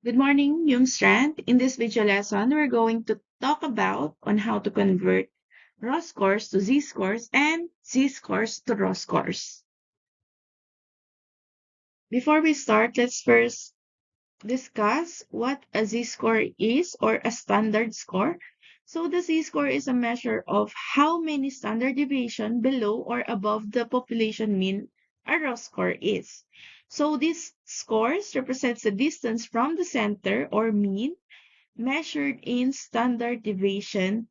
Good morning, Yung Strand. In this video lesson, we're going to talk about on how to convert raw scores to Z-scores and Z-scores to raw scores. Before we start, let's first discuss what a Z-score is or a standard score. So the Z-score is a measure of how many standard deviation below or above the population mean a raw score is. So these scores represents the distance from the center or mean measured in standard deviation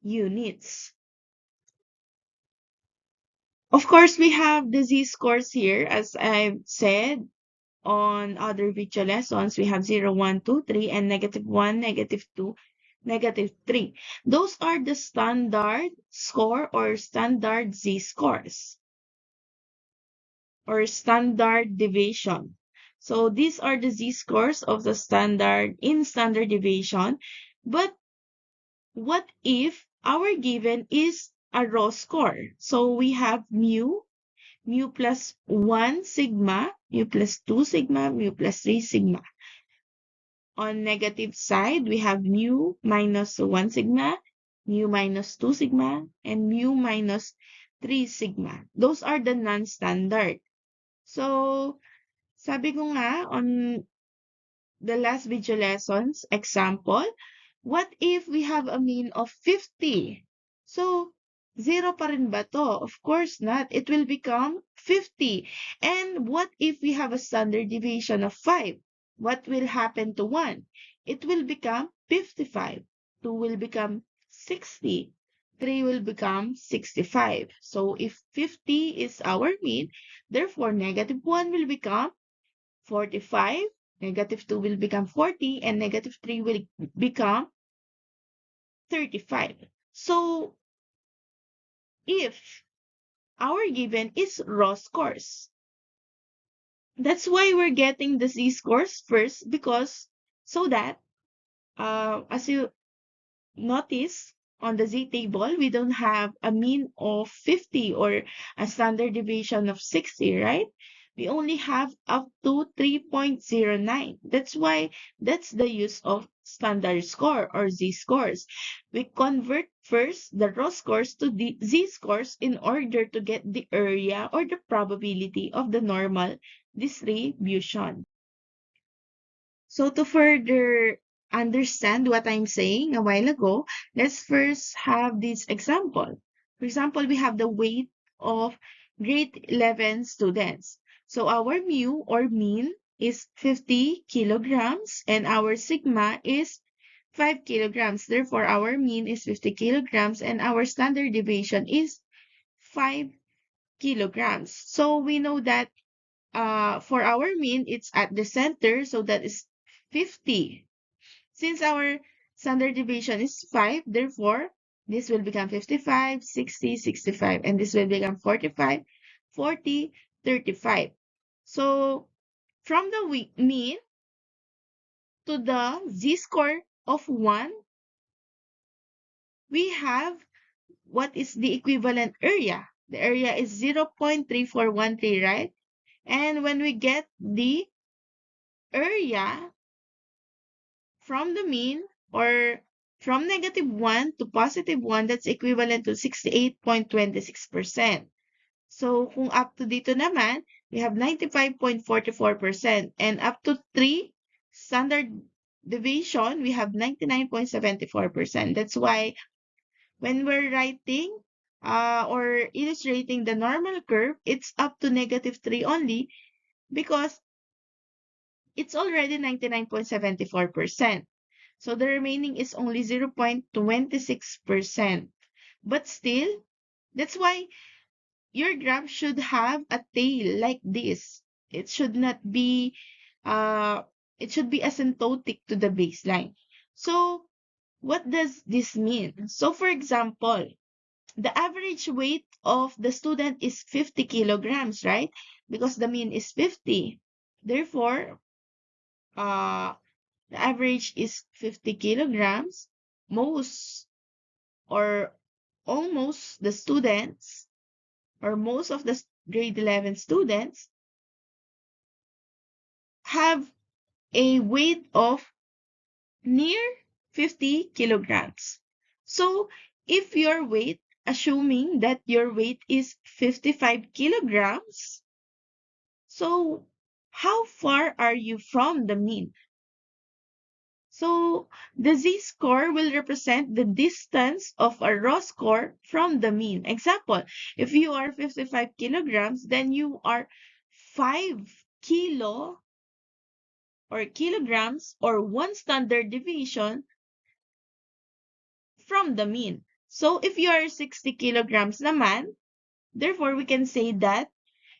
units. Of course, we have the Z-scores here. As I've said on other video lessons, we have 0, 1, 2, 3, and -1, -2, -3. Those are the standard score or standard Z-scores or standard deviation. So these are the Z-scores of the standard deviation. But what if our given is a raw score? So we have mu plus 1 sigma, mu plus 2 sigma, mu plus 3 sigma. On negative side, we have mu minus 1 sigma, mu minus 2 sigma, and mu minus 3 sigma. Those are the non-standard. So, sabi ko nga on the last video lessons, example, what if we have a mean of 50? So, zero pa rin ba to? Of course not. It will become 50. And what if we have a standard deviation of 5? What will happen to 1? It will become 55. 2 will become 60. 3 will become 65. So, if 50 is our mean, therefore, -1 will become 45, -2 will become 40, and -3 will become 35. So, if our given is raw scores, that's why we're getting the Z-scores first, because so that, as you notice on the Z table, we don't have a mean of 50 or a standard deviation of 60, right? We only have up to 3.09. That's why that's the use of standard score or Z-scores. We convert first the raw scores to the Z-scores in order to get the area or the probability of the normal distribution. So to further understand what I'm saying a while ago, let's first have this example. For example, we have the weight of grade 11 students. So our mu or mean is 50 kilograms and our sigma is 5 kilograms. Therefore, our mean is 50 kilograms and our standard deviation is 5 kilograms. So we know that for our mean, it's at the center, so that is 50. Since our standard deviation is 5, therefore, this will become 55, 60, 65, and this will become 45, 40, 35. So, from the mean to the Z-score of 1, we have what is the equivalent area. The area is 0.3413, right? And when we get the area from the mean or from -1 to +1, that's equivalent to 68.26%. So, kung up to dito naman, we have 95.44%. And up to 3 standard deviation, we have 99.74%. That's why when we're writing or illustrating the normal curve, it's up to -3 only because it's already 99.74%. So the remaining is only 0.26%. But still, that's why your graph should have a tail like this. It should not be, it should be asymptotic to the baseline. So what does this mean? So for example, the average weight of the student is 50 kilograms, right? Because the mean is 50. Therefore, uh, the average is 50 kilograms. Most or almost the students or most of the grade 11 students have a weight of near 50 kilograms. So if your weight, assuming that your weight is 55 kilograms, so how far are you from the mean? So the Z-score will represent the distance of a raw score from the mean. Example, if you are 55 kilograms, then you are 5 kilo or kilograms or 1 standard deviation from the mean. So if you are 60 kilograms naman, therefore we can say that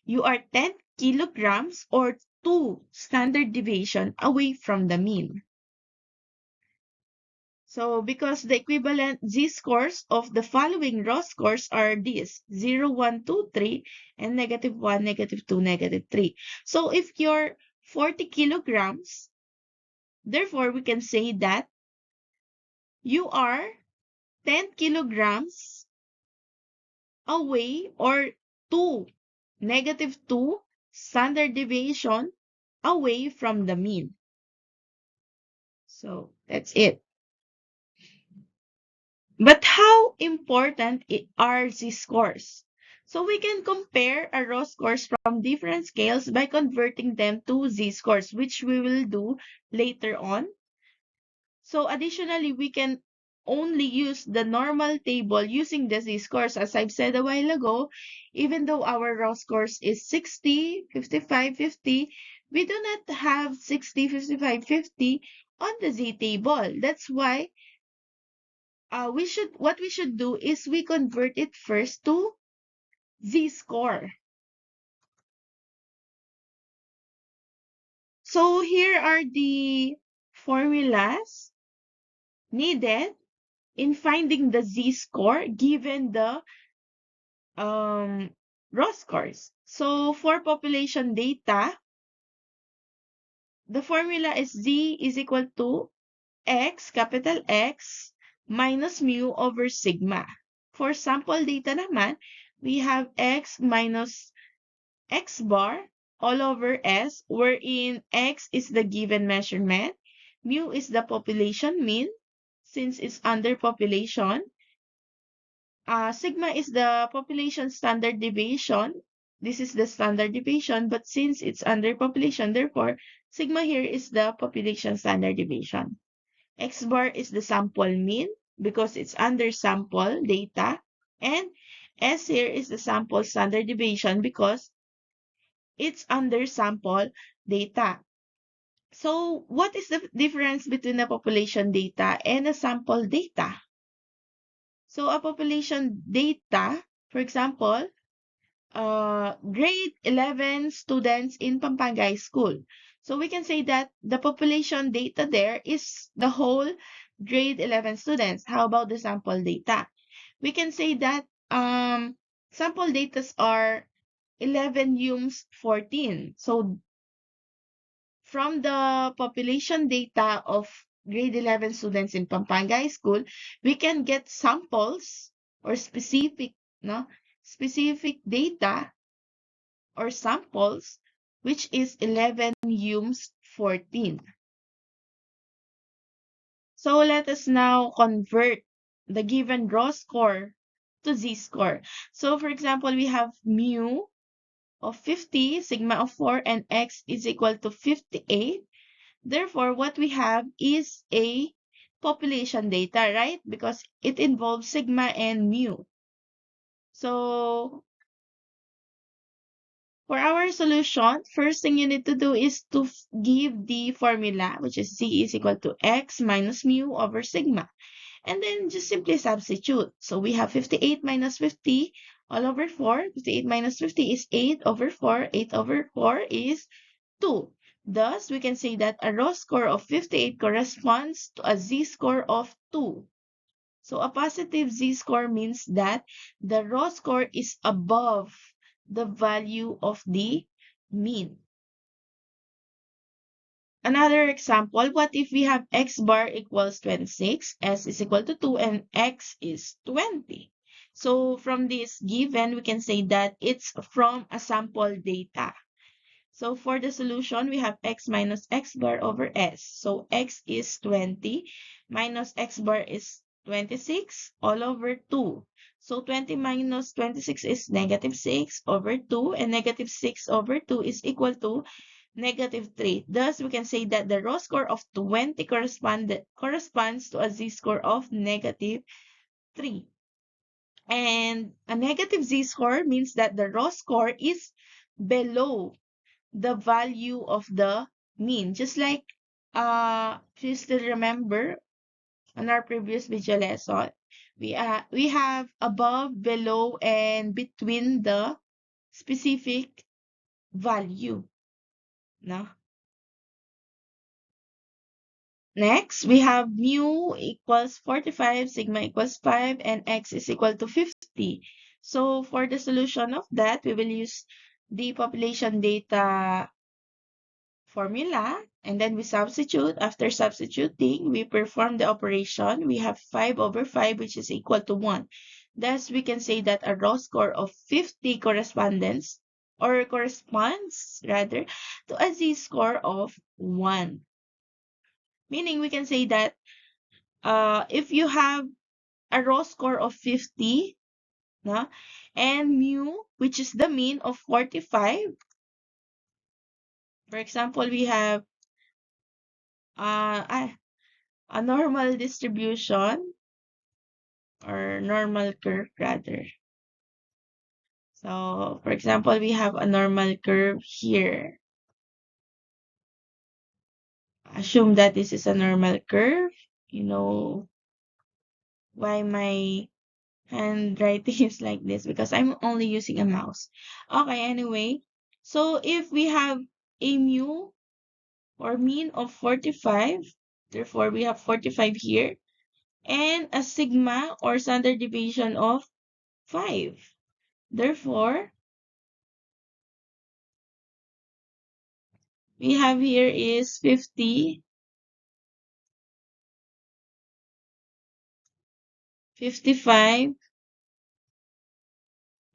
you are 10 kilograms or 2 standard deviation away from the mean. So because the equivalent z-scores of the following raw scores are these 0, 1, 2, 3, and -1, -2, -3. So if you're 40 kilograms, therefore we can say that you are 10 kilograms away or 2, -2 standard deviation away from the mean. So that's it. But how important are these scores? So we can compare our raw scores from different scales by converting them to z-scores, which we will do later on. So additionally, we can only use the normal table using the z-scores. As I've said a while ago, even though our raw scores is 60, 55, 50, we do not have 60, 55, 50 on the z-table. That's why what we should do is we convert it first to z-score. So here are the formulas needed in finding the z-score given the raw scores. So for population data, the formula is z is equal to x, capital X, minus mu over sigma. For sample data naman, we have x minus x bar all over S, wherein x is the given measurement, mu is the population mean, since it's under population, sigma is the population standard deviation. This is the standard deviation, but since it's under population, therefore, sigma here is the population standard deviation. X bar is the sample mean because it's under sample data, and S here is the sample standard deviation because it's under sample data. So what is the difference between a population data and a sample data? So a population data, for example, grade 11 students in Pampanga High School. So we can say that the population data there is the whole grade 11 students. How about the sample data? We can say that sample data are 11 UMS 14. So from the population data of grade 11 students in Pampanga High School, we can get samples or specific data or samples, which is 11 UMS 14. So let us now convert the given raw score to z-score. So for example, we have mu of 50, sigma of 4, and x is equal to 58. Therefore, what we have is a population data, right? Because it involves sigma and mu. So for our solution, first thing you need to do is to give the formula, which is z is equal to x minus mu over sigma. And then just simply substitute. So we have 58 minus 50 all over 4. 58 minus 50 is 8 over 4. 8 over 4 is 2. Thus, we can say that a raw score of 58 corresponds to a z-score of 2. So a positive z-score means that the raw score is above the value of the mean. Another example, what if we have x bar equals 26, s is equal to 2, and x is 20? So from this given, we can say that it's from a sample data. So for the solution, we have x minus x bar over s. So x is 20 minus x bar is 26 all over 2. So 20 minus 26 is negative 6 over 2, and negative 6 over 2 is equal to negative 3. Thus, we can say that the raw score of 20 corresponds to a z-score of negative 3. And a negative z-score means that the raw score is below the value of the mean. Just like, if you still remember on our previous video lesson, we have above, below, and between the specific value. No? Next, we have mu equals 45, sigma equals 5, and x is equal to 50. So for the solution of that, we will use the population data formula, and then we substitute. After substituting, we perform the operation. We have 5 over 5, which is equal to 1. Thus, we can say that a raw score of 50 corresponds rather to a z-score of 1. Meaning, we can say that if you have a raw score of 50, no, and mu, which is the mean of 45, for example, we have uh, a normal distribution or normal curve rather. So, for example, we have a normal curve here. Assume that this is a normal curve. You know why my handwriting is like this, because I'm only using a mouse. Okay, anyway. So, if we have a mu or mean of 45, therefore we have 45 here, and a sigma or standard deviation of 5. Therefore, we have here is 50, 55,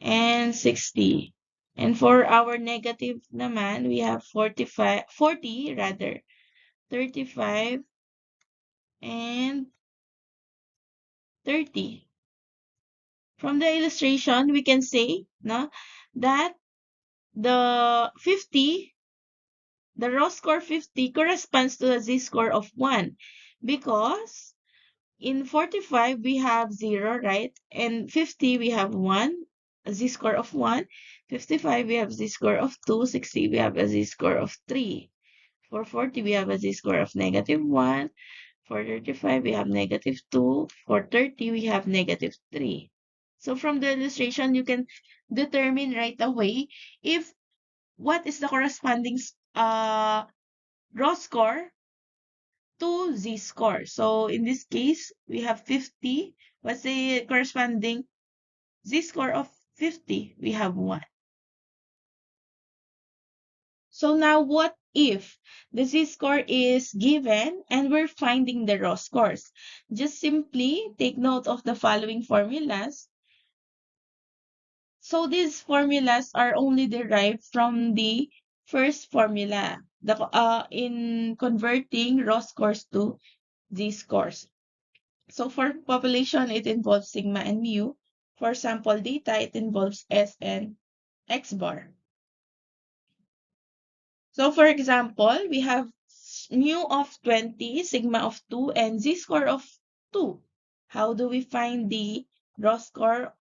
and 60. And for our negative naman, we have 45, 40 rather, 35, and 30. From the illustration, we can say no, that the 50, the raw score 50 corresponds to a z-score of 1, because in 45, we have 0, right? And 50, we have 1, a z-score of 1. 55, we have z-score of 2. 60, we have a z-score of 3. For 40, we have a z-score of negative 1. For 35, we have negative 2. For 30, we have negative 3. So from the illustration, you can determine right away if what is the corresponding raw score to z-score. So in this case, we have 50. What's the corresponding z-score of 50? We have 1. So now what if the z-score is given and we're finding the raw scores? Just simply take note of the following formulas. So these formulas are only derived from the first formula in converting raw scores to z-scores. So for population, it involves sigma and mu. For sample data, it involves S and X bar. So for example, we have mu of 20, sigma of 2, and z-score of 2. How do we find the raw score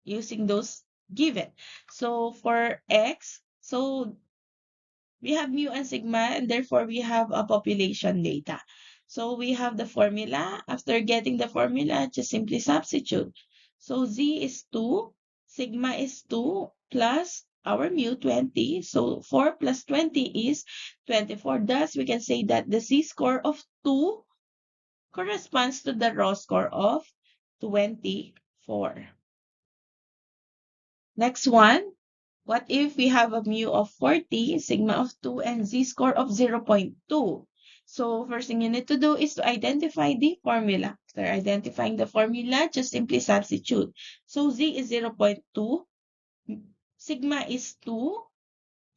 using those given? So for X, so we have mu and sigma, and therefore we have a population data. So we have the formula. After getting the formula, just simply substitute. So Z is 2, sigma is 2, plus our mu 20. So 4 plus 20 is 24. Thus, we can say that the z-score of 2 corresponds to the raw score of 24. Next one. What if we have a mu of 40, sigma of 2, and z-score of 0.2? So first thing you need to do is to identify the formula. After identifying the formula, just simply substitute. So z is 0.2, sigma is 2,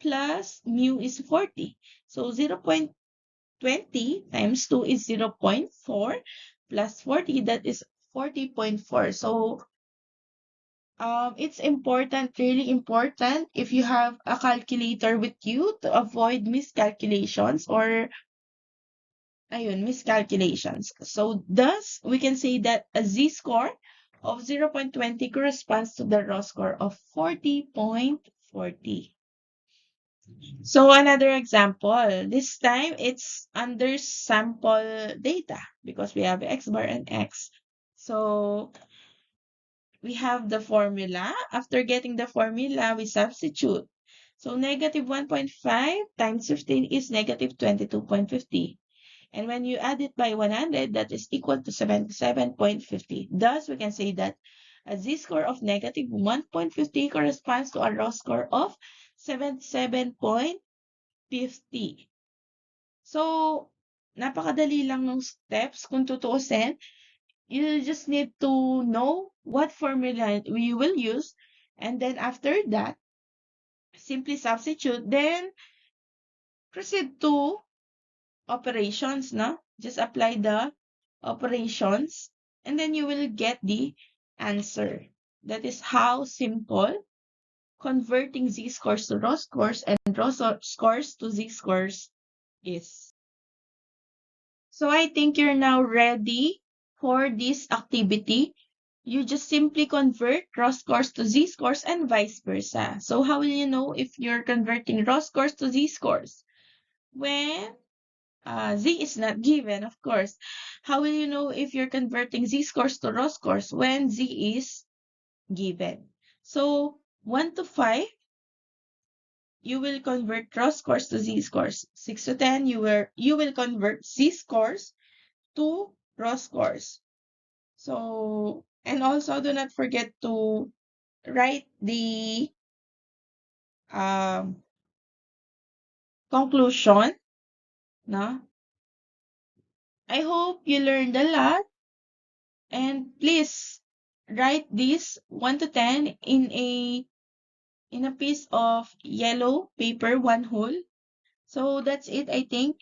plus mu is 40. So 0.20 times 2 is 0.4 plus 40, that is 40.4. So it's important, really important, if you have a calculator with you to avoid miscalculations or miscalculations. So thus, we can say that a z-score of 0.20 corresponds to the raw score of 40.40. So another example, this time it's under sample data because we have x bar and x. So we have the formula. After getting the formula, we substitute. So negative 1.5 times 15 is negative 22.50. And when you add it by 100, that is equal to 77.50. Thus, we can say that a z-score of negative 1.50 corresponds to a raw score of 77.50. So, napakadali lang ng steps kung tutuusin. You just need to know what formula we will use, and then after that, simply substitute, then proceed to operations, no? Just apply the operations, and then you will get the answer. That is how simple converting z-scores to raw scores and raw scores to z-scores is. So I think you're now ready for this activity. You just simply convert raw scores to z-scores and vice versa. So how will you know if you're converting raw scores to z-scores? When z is not given, of course. How will you know if you're converting z-scores to raw scores? When z is given. So 1 to 5, you will convert raw scores to z-scores. 6 to 10, you will convert z-scores to raw scores. So, and also do not forget to write the um, conclusion, no? I hope you learned a lot, and please write this 1 to 10 in a piece of yellow paper, one whole. So that's it, I think.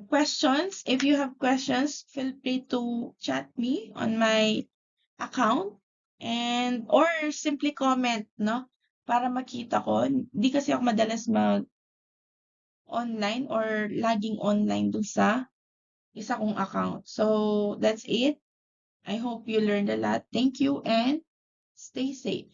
Questions, if you have questions, feel free to chat me on my account and or simply comment, no? Para makita ko. Hindi kasi ako madalas mag-online or laging online dun sa isa kong account. So, that's it. I hope you learned a lot. Thank you and stay safe.